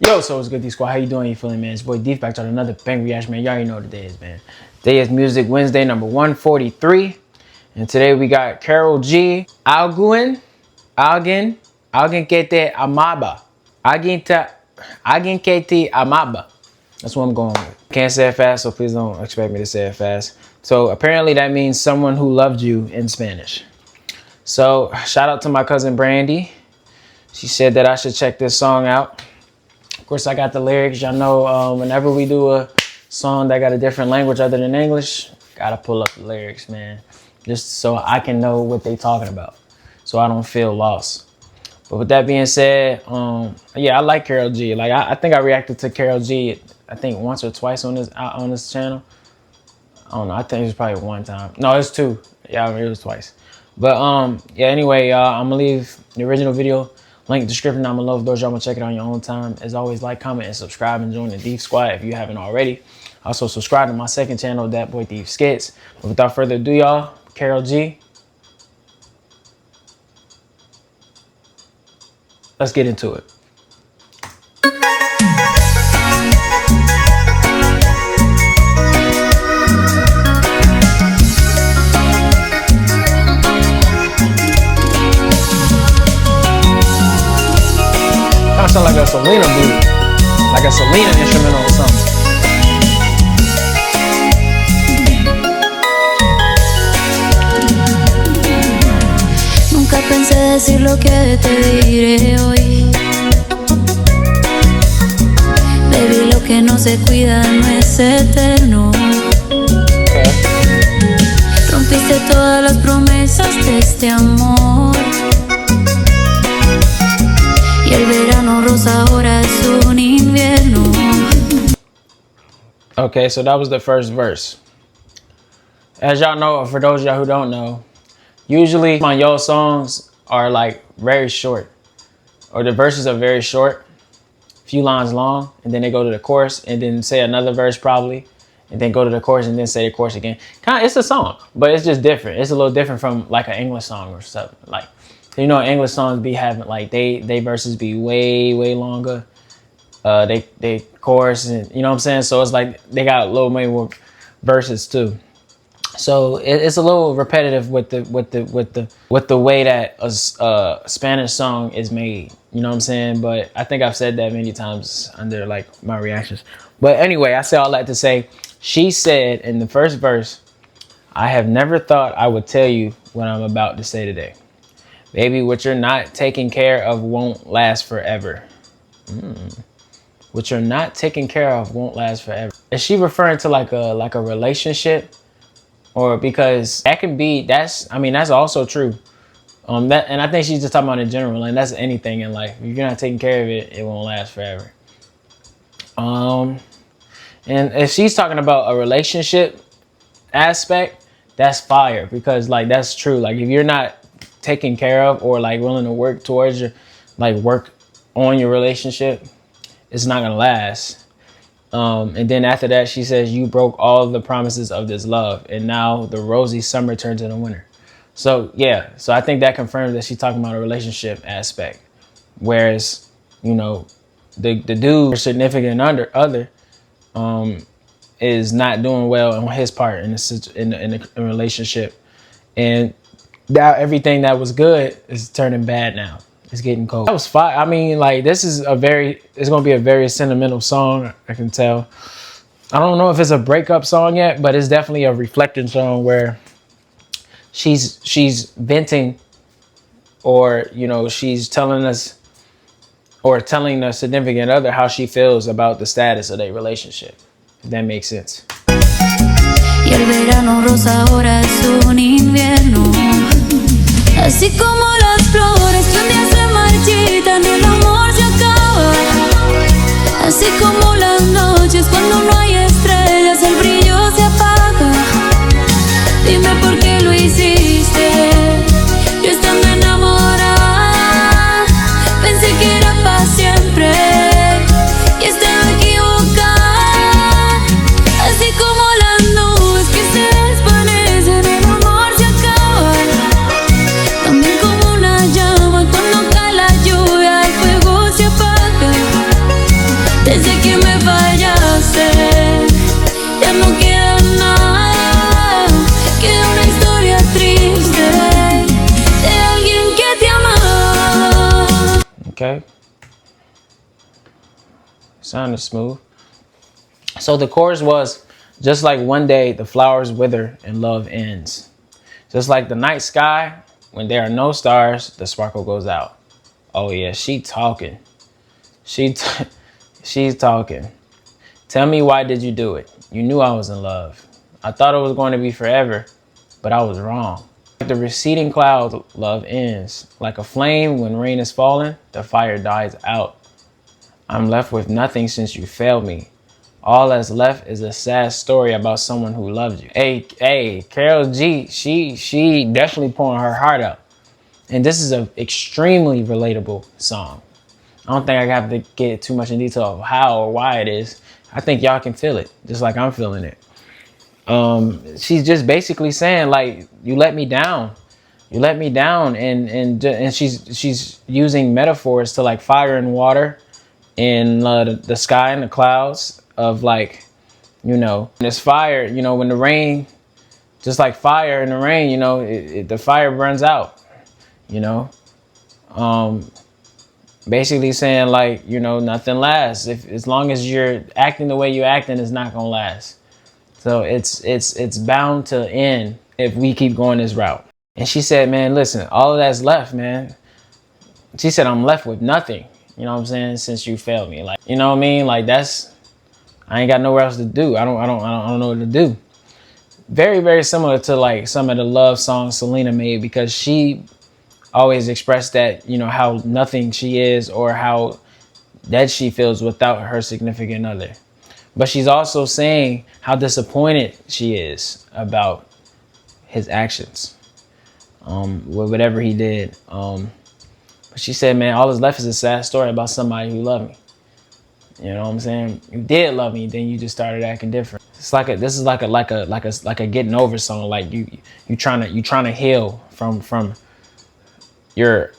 Yo, so what's good, D Squad? How you doing? You feeling, man? It's boy DatBoiDith back to another bang reaction, man. Y'all already know what today is, man. Today is Music Wednesday number 143. And today we got KAROLG, Alguien, amaba. Alguien amaba. That's what I'm going with. Can't say it fast, so please don't expect me to say it fast. So apparently that means someone who loved you in Spanish. So shout out to my cousin Brandy. She said that I should check this song out. Of course, I got the lyrics. Y'all know whenever we do a song that got a different language other than English, gotta pull up the lyrics, man. Just so I can know what they talking about, so I don't feel lost. But with that being said, yeah, I like KAROLG. Like I think I reacted to KAROLG, I think once or twice on this channel. I don't know. I think it was probably one time. No, it's two. Yeah, I mean, it was twice. But yeah. Anyway, I'm gonna leave the original video link description down below. Those y'all wanna check it out on your own time. As always, like, comment, and subscribe, and join the DatBoiDith squad if you haven't already. Also, subscribe to my second channel, DatBoiDith Skits. But without further ado, y'all, KAROLG. Let's get into it. Kind of sound like a Selena beat, like a Selena instrumental or something. Nunca pensé decir lo que te diré hoy. Baby, lo que no se cuida no es eterno. Rompiste todas las promesas de este amor. Y el verano rosa ahora es un invierno. Okay, so that was the first verse. As y'all know, or for those of y'all who don't know, usually my yo songs are like very short, or the verses are very short, few lines long, and then they go to the chorus and then say another verse probably, and then go to the chorus and then say the chorus again. Kind of, it's a song, but it's just different. It's a little different from like an English song or something. Like, you know, English songs be having like they verses be way longer. They chorus, and you know what I'm saying. So it's like they got a little more verses too. So it's a little repetitive with the way that a Spanish song is made. You know what I'm saying? But I think I've said that many times under like my reactions. But anyway, I say all that to say, she said in the first verse, "I have never thought I would tell you what I'm about to say today. Baby, what you're not taking care of won't last forever." What you're not taking care of won't last forever. Is she referring to like a relationship? Or because that can be, that's also true. And I think she's just talking about in general, and that's anything in life. If you're not taking care of it, it won't last forever. And if she's talking about a relationship aspect, that's fire, because like that's true. Like if you're not taken care of or like willing to work towards your, like work on your relationship, it's not gonna last. And then after that, she says, "You broke all the promises of this love, and now the rosy summer turns into winter." So yeah, so I think that confirms that she's talking about a relationship aspect. Whereas, you know, the dude, significant other, is not doing well on his part in a relationship, and now everything that was good is turning bad now. It's getting cold. That was fire. I mean, like, this is it's gonna be a very sentimental song, I can tell. I don't know if it's a breakup song yet, but it's definitely a reflecting song where she's venting, or, you know, she's telling us, or telling the significant other how she feels about the status of their relationship, if that makes sense. Y el verano rosa ahora es un invierno. Así como las flores que un día se marchitan y el amor se acaba. Así como las noches cuando no hay estrellas, el brillo se apaga. Dime por qué lo hiciste. Yo estando enamorada, pensé que era para siempre y estaba equivocada. Así como las nubes que se desvanecen, el amor se acaba. También como una llama cuando cae la lluvia, el fuego se Desde que me fallaste, ya no queda nada. Queda una historia triste de alguien que te amaba. Okay. Sounded smooth. So the chorus was, just like one day the flowers wither and love ends. Just like the night sky, when there are no stars, the sparkle goes out. Oh yeah, she talking. She's talking. Tell me, why did you do it? You knew I was in love. I thought it was going to be forever, but I was wrong. Like the receding cloud, love ends. Like a flame when rain is falling, the fire dies out. I'm left with nothing since you failed me. All that's left is a sad story about someone who loved you. Hey, Karol G, she definitely pouring her heart out. And this is an extremely relatable song. I don't think I have to get too much in detail of how or why it is. I think y'all can feel it, just like I'm feeling it. She's just basically saying, like, you let me down. You let me down, and she's using metaphors to like fire and water, and the sky and the clouds of, like, you know, this fire, you know, when the rain, just like fire in the rain, you know, the fire burns out, you know. Basically saying, like, you know, nothing lasts. As long as you're acting the way you're acting, it's not gonna last. So it's bound to end if we keep going this route. And she said, man, listen, all of that's left, man. She said, I'm left with nothing. You know what I'm saying? Since you failed me, like, you know what I mean? Like, I ain't got nowhere else to do. I don't know what to do. Very, very similar to like some of the love songs Selena made, because she always expressed that, you know, how nothing she is or how dead she feels without her significant other. But she's also saying how disappointed she is about his actions, with whatever he did. But she said, man, all that's left is a sad story about somebody who loved me. You know what I'm saying? You did love me, then you just started acting different. It's like this is like a getting over song. Like you trying to heal from your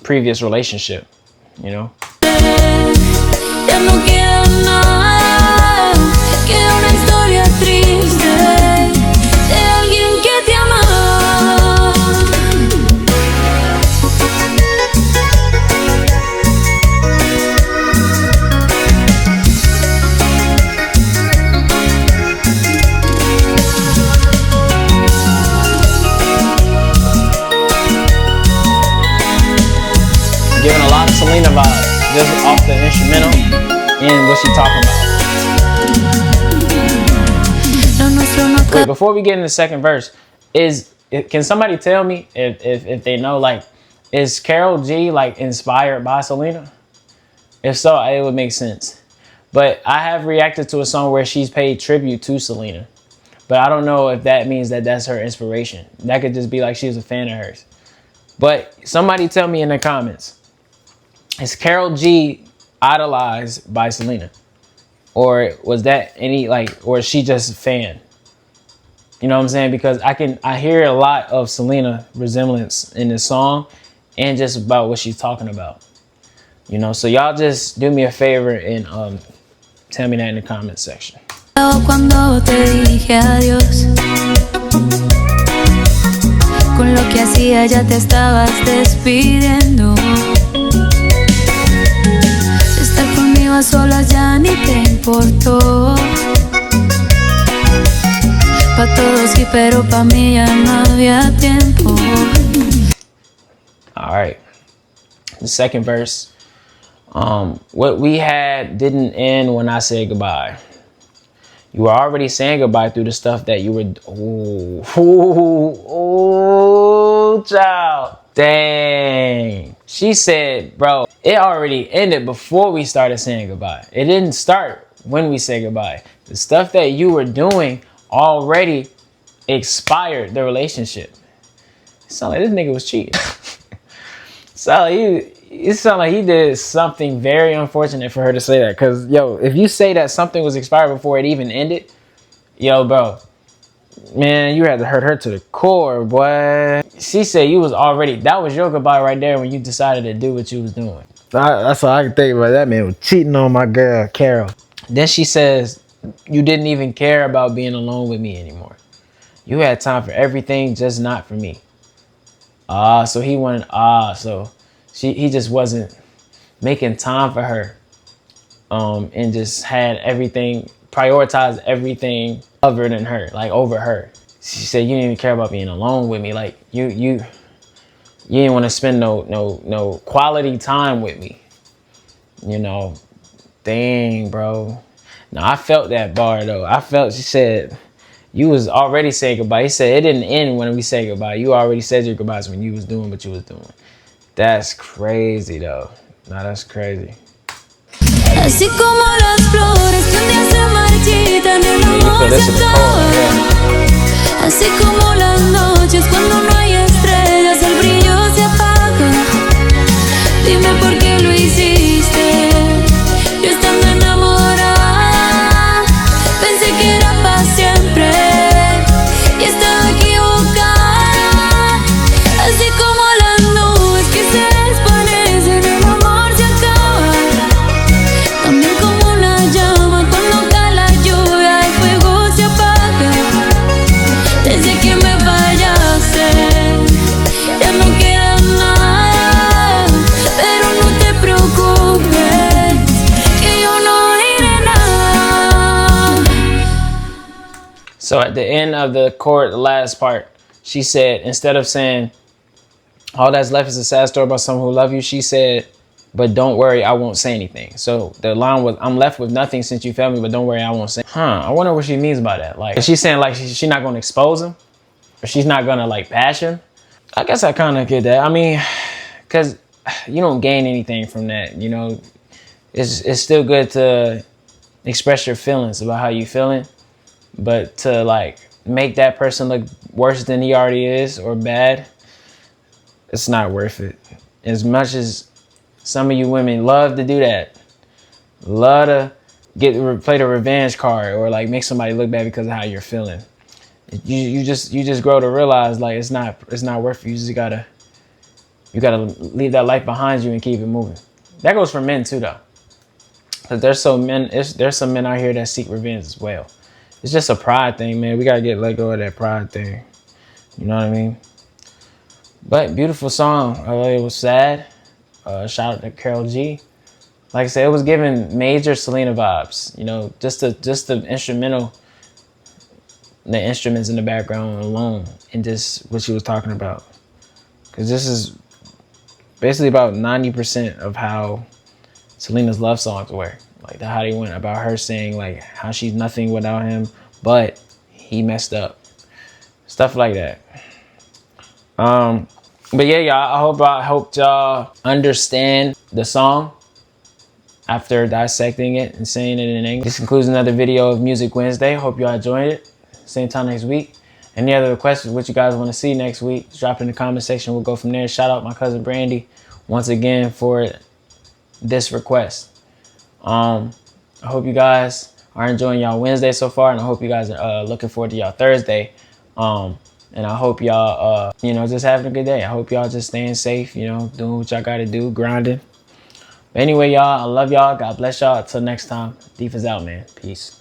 previous relationship, you know? Ya no queda nada, queda una historia triste de alguien que te amaba. Giving a lot of Selena vibes just off the instrumental and what she talking about. Wait, before we get into the second verse, can somebody tell me if they know, like, is Karol G like inspired by Selena? If so, it would make sense. But I have reacted to a song where she's paid tribute to Selena, but I don't know if that means that that's her inspiration. That could just be like she was a fan of hers. But somebody tell me in the comments, is Karol G idolized by Selena? Or was that or is she just a fan? You know what I'm saying? Because I hear a lot of Selena resemblance in this song and just about what she's talking about. You know, so y'all just do me a favor and tell me that in the comment section. Cuando te dije adiós, con lo que hacía ya te estabas despidiendo. Estar conmigo a solas ya ni te importó. Pa' todos sí, pero pa' mí ya no había tiempo. All right, the second verse. What we had didn't end when I said goodbye. You were already saying goodbye through the stuff that you were. Oh, child. Dang. She said, bro, it already ended before we started saying goodbye. It didn't start when we said goodbye. The stuff that you were doing already expired the relationship. It sounded like this nigga was cheating. It sounded like he did something very unfortunate for her to say that. Because, yo, if you say that something was expired before it even ended, yo, bro, man, you had to hurt her to the core, boy. She said you was already, that was your goodbye right there when you decided to do what you was doing. That's all I can think about. That man was cheating on my girl, Karol. Then she says, you didn't even care about being alone with me anymore. You had time for everything, just not for me. So he wanted, so he just wasn't making time for her. And just had everything, prioritized everything other than her, like over her. She said, you didn't even care about being alone with me. Like you didn't want to spend no quality time with me. You know, dang, bro. Now I felt that bar though. I felt, she said, you was already saying goodbye. He said, it didn't end when we say goodbye. You already said your goodbyes when you was doing what you was doing. That's crazy though. Nah, that's crazy. Así como las flores que un día se marchitan, el amor se acaba. Así como las noches cuando no hay estrellas, el brillo se apaga. Dime por qué lo hiciste. Yo estando enamorada, pensé que era para siempre y estaba equivocada. Así como las nubes que se desvanecen, el amor se acaba. También como una llama cuando cae la lluvia, el fuego se apaga. Desde que me fallaste, ya no queda nada. Pero no te preocupes, que yo no diré nada. So at the end of the chord, the last part, she said, instead of saying, all that's left is a sad story about someone who love you, she said, but don't worry, I won't say anything. So the line was, I'm left with nothing since you failed me, but don't worry, I won't say. I wonder what she means by that. Like, she's saying like she's not gonna expose him, or she's not gonna like bash him. I guess I kind of get that. I mean, cause you don't gain anything from that. You know, it's still good to express your feelings about how you feeling, but to like make that person look worse than he already is or bad, it's not worth it. As much as some of you women love to do that, love to play the revenge card or like make somebody look bad because of how you're feeling. You just grow to realize like it's not worth it. You gotta leave that life behind you and keep it moving. That goes for men too though, because there's some men out here that seek revenge as well. It's just a pride thing, man. We gotta let go of that pride thing. You know what I mean? But beautiful song. It was sad. Shout out to Karol G. Like I said, it was giving major Selena vibes. You know, just the instrumental, the instruments in the background alone, and just what she was talking about. Because this is basically about 90% of how Selena's love songs were. Like how they went about her saying like how she's nothing without him, but he messed up. Stuff like that. But yeah, y'all, I hope y'all understand the song after dissecting it and saying it in English. This concludes another video of Music Wednesday. Hope y'all enjoyed it. Same time next week. Any other questions, what you guys want to see next week, drop in the comment section. We'll go from there. Shout out my cousin Brandy once again for this request. I hope you guys are enjoying y'all Wednesday so far, and I hope you guys are looking forward to y'all Thursday. And I hope y'all, you know, just having a good day. I hope y'all just staying safe, you know, doing what y'all got to do, grinding. But anyway, y'all, I love y'all. God bless y'all. Until next time, Deef is out, man. Peace.